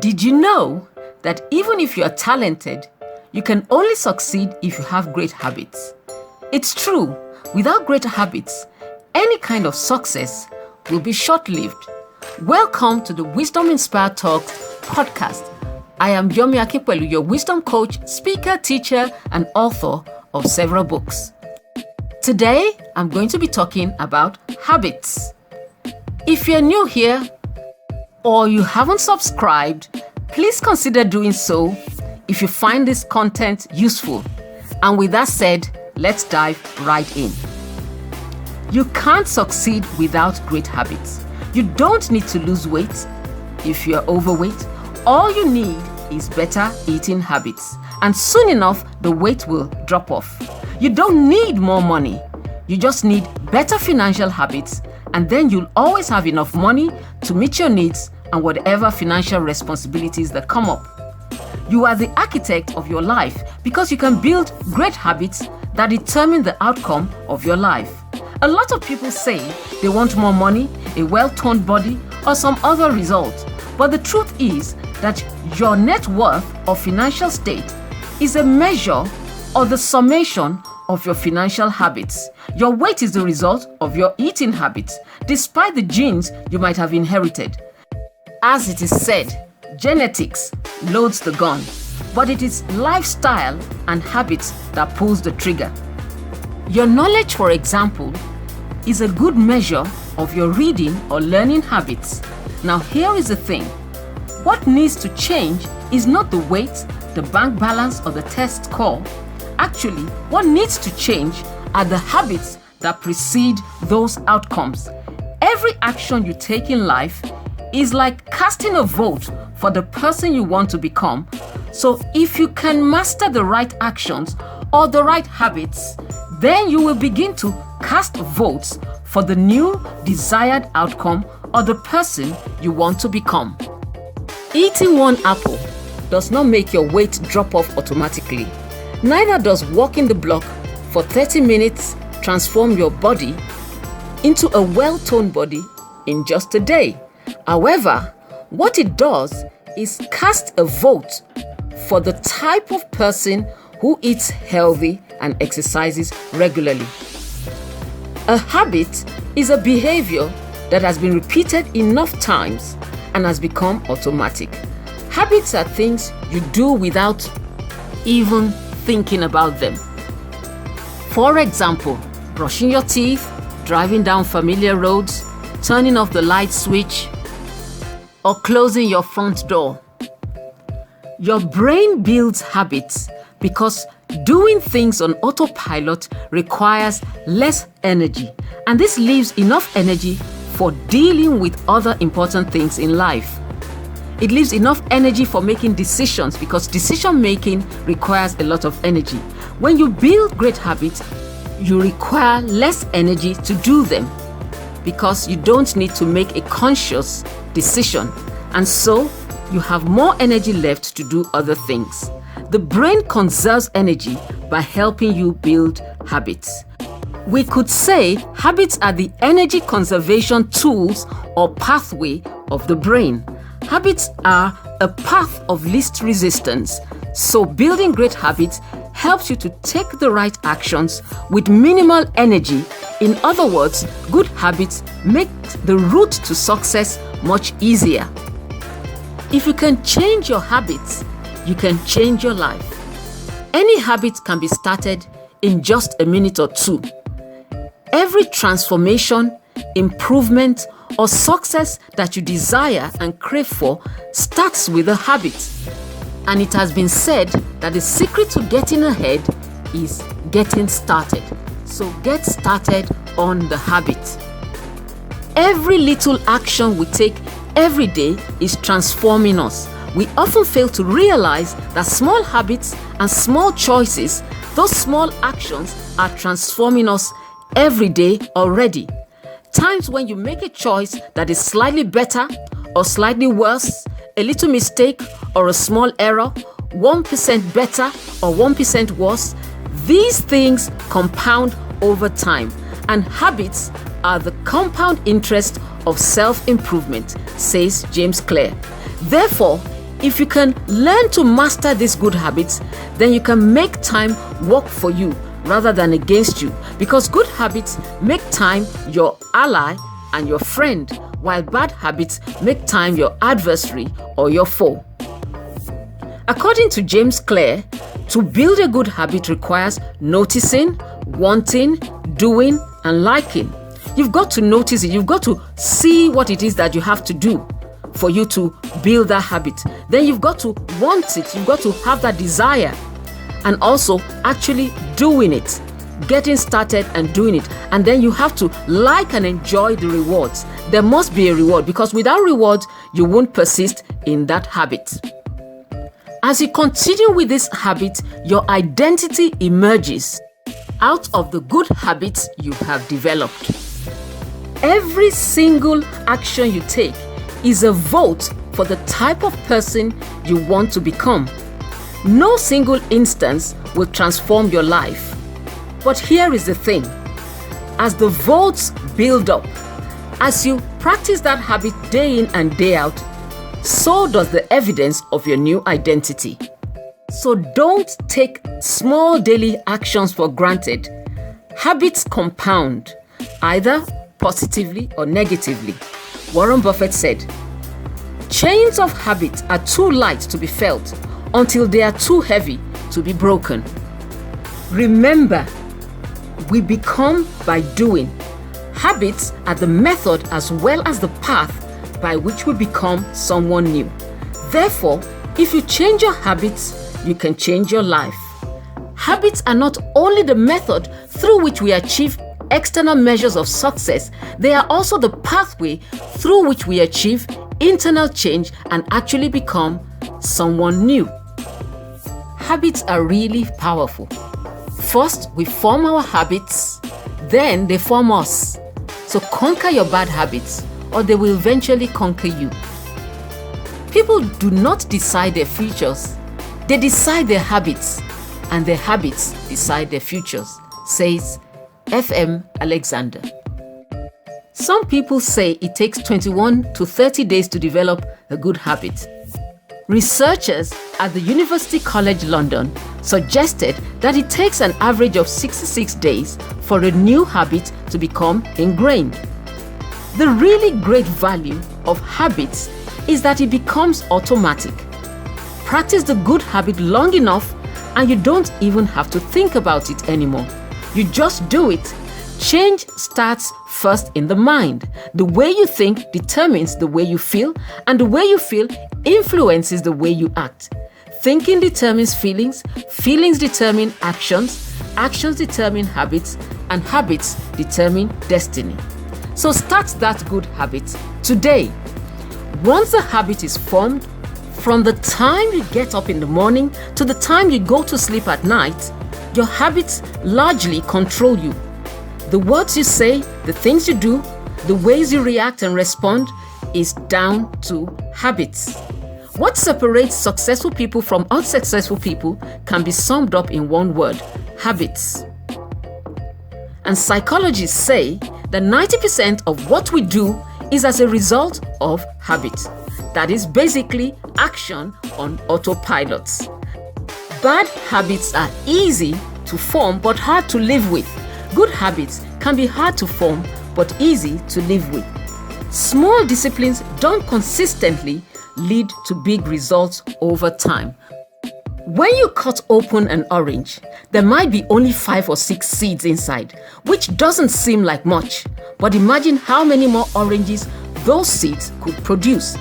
Did you know that even if you are talented, you can only succeed if you have great habits? It's true, without great habits, any kind of success will be short-lived. Welcome to the Wisdom Inspired Talks podcast. I am Yomi Akipelu, your wisdom coach, speaker, teacher, and author of several books. Today, I'm going to be talking about habits. If you're new here or you haven't subscribed, please consider doing so if you find this content useful. And with that said, let's dive right in. You can't succeed without great habits. You don't need to lose weight. If you're overweight, all you need is better eating habits. And soon enough, the weight will drop off. You don't need more money. You just need better financial habits, and then you'll always have enough money to meet your needs and whatever financial responsibilities that come up. You are the architect of your life because you can build great habits that determine the outcome of your life. A lot of people say they want more money, a well-toned body, or some other result. But the truth is that your net worth or financial state is a measure or the summation of your financial habits. Your weight is the result of your eating habits, despite the genes you might have inherited. As it is said, genetics loads the gun, but it is lifestyle and habits that pulls the trigger. Your knowledge, for example, is a good measure of your reading or learning habits. Now, here is the thing. What needs to change is not the weight, the bank balance, or the test score. Actually, what needs to change are the habits that precede those outcomes. Every action you take in life is like casting a vote for the person you want to become. So if you can master the right actions or the right habits, then you will begin to cast votes for the new desired outcome or the person you want to become. Eating one apple does not make your weight drop off automatically. Neither does walking the block for 30 minutes transform your body into a well-toned body in just a day. However, what it does is cast a vote for the type of person who eats healthy and exercises regularly. A habit is a behavior that has been repeated enough times and has become automatic. Habits are things you do without even thinking about them. For example, brushing your teeth, driving down familiar roads, turning off the light switch, or closing your front door. Your brain builds habits because doing things on autopilot requires less energy, and this leaves enough energy for dealing with other important things in life. It leaves enough energy for making decisions because decision making requires a lot of energy. When you build great habits, you require less energy to do them because you don't need to make a conscious decision, and so you have more energy left to do other things. The brain conserves energy by helping you build habits. We could say habits are the energy conservation tools or pathway of the brain. Habits are a path of least resistance, so building great habits helps you to take the right actions with minimal energy. In other words, good habits make the route to success much easier. If you can change your habits, you can change your life. Any habit can be started in just a minute or two. Every transformation, improvement, or success that you desire and crave for starts with a habit. And it has been said that the secret to getting ahead is getting started. So get started on the habit. Every little action we take every day is transforming us. We often fail to realize that small habits and small choices, those small actions, are transforming us every day already. Times when you make a choice that is slightly better or slightly worse, a little mistake or a small error, 1% better or 1% worse, these things compound over time, and habits are the compound interest of self-improvement, says James Clear. Therefore, If you can learn to master these good habits, then you can make time work for you rather than against you, because good habits make time your ally and your friend, while bad habits make time your adversary or your foe. According to James Clear, to build a good habit requires noticing, wanting, doing, and liking. You've got to notice it. You've got to see what it is that you have to do for you to build that habit. Then you've got to want it. You've got to have that desire, and also actually doing it, getting started and doing it. And then you have to like and enjoy the rewards. There must be a reward, because without rewards, you won't persist in that habit. As you continue with this habit, your identity emerges out of the good habits you have developed. Every single action you take is a vote for the type of person you want to become. No single instance will transform your life. But here is the thing. As the votes build up, as you practice that habit day in and day out, so does the evidence of your new identity. So don't take small daily actions for granted. Habits compound, either positively or negatively. Warren Buffett said, "Chains of habits are too light to be felt until they are too heavy to be broken." Remember, we become by doing. Habits are the method as well as the path by which we become someone new. Therefore, if you change your habits, you can change your life. Habits are not only the method through which we achieve external measures of success, they are also the pathway through which we achieve internal change and actually become someone new. Habits are really powerful. First, we form our habits, then they form us. So conquer your bad habits, or they will eventually conquer you. People do not decide their futures, they decide their habits, and their habits decide their futures, says F.M. Alexander. Some people say it takes 21 to 30 days to develop a good habit. Researchers at the University College London suggested that it takes an average of 66 days for a new habit to become ingrained. The really great value of habits is that it becomes automatic. Practice the good habit long enough and you don't even have to think about it anymore. You just do it. Change starts first in the mind. The way you think determines the way you feel, and the way you feel influences the way you act. Thinking determines feelings, feelings determine actions, actions determine habits, and habits determine destiny. So start that good habit today. Once the habit is formed, from the time you get up in the morning to the time you go to sleep at night, your habits largely control you. The words you say, the things you do, the ways you react and respond is down to habits. What separates successful people from unsuccessful people can be summed up in one word: habits. And psychologists say that 90% of what we do is as a result of habit. That is basically action on autopilot. Bad habits are easy to form but hard to live with. Good habits can be hard to form but easy to live with. Small disciplines done consistently lead to big results over time. When you cut open an orange, there might be only 5 or 6 seeds inside, which doesn't seem like much, but imagine how many more oranges those seeds could produce.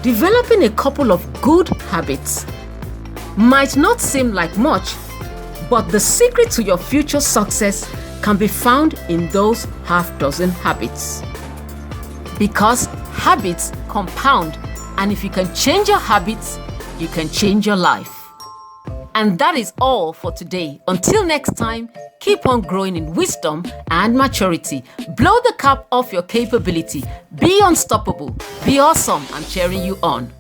Developing a couple of good habits might not seem like much, but the secret to your future success can be found in those half-dozen habits. Because habits compound, and if you can change your habits, you can change your life. And that is all for today. Until next time, keep on growing in wisdom and maturity. Blow the cap off your capability. Be unstoppable. Be awesome. I'm cheering you on.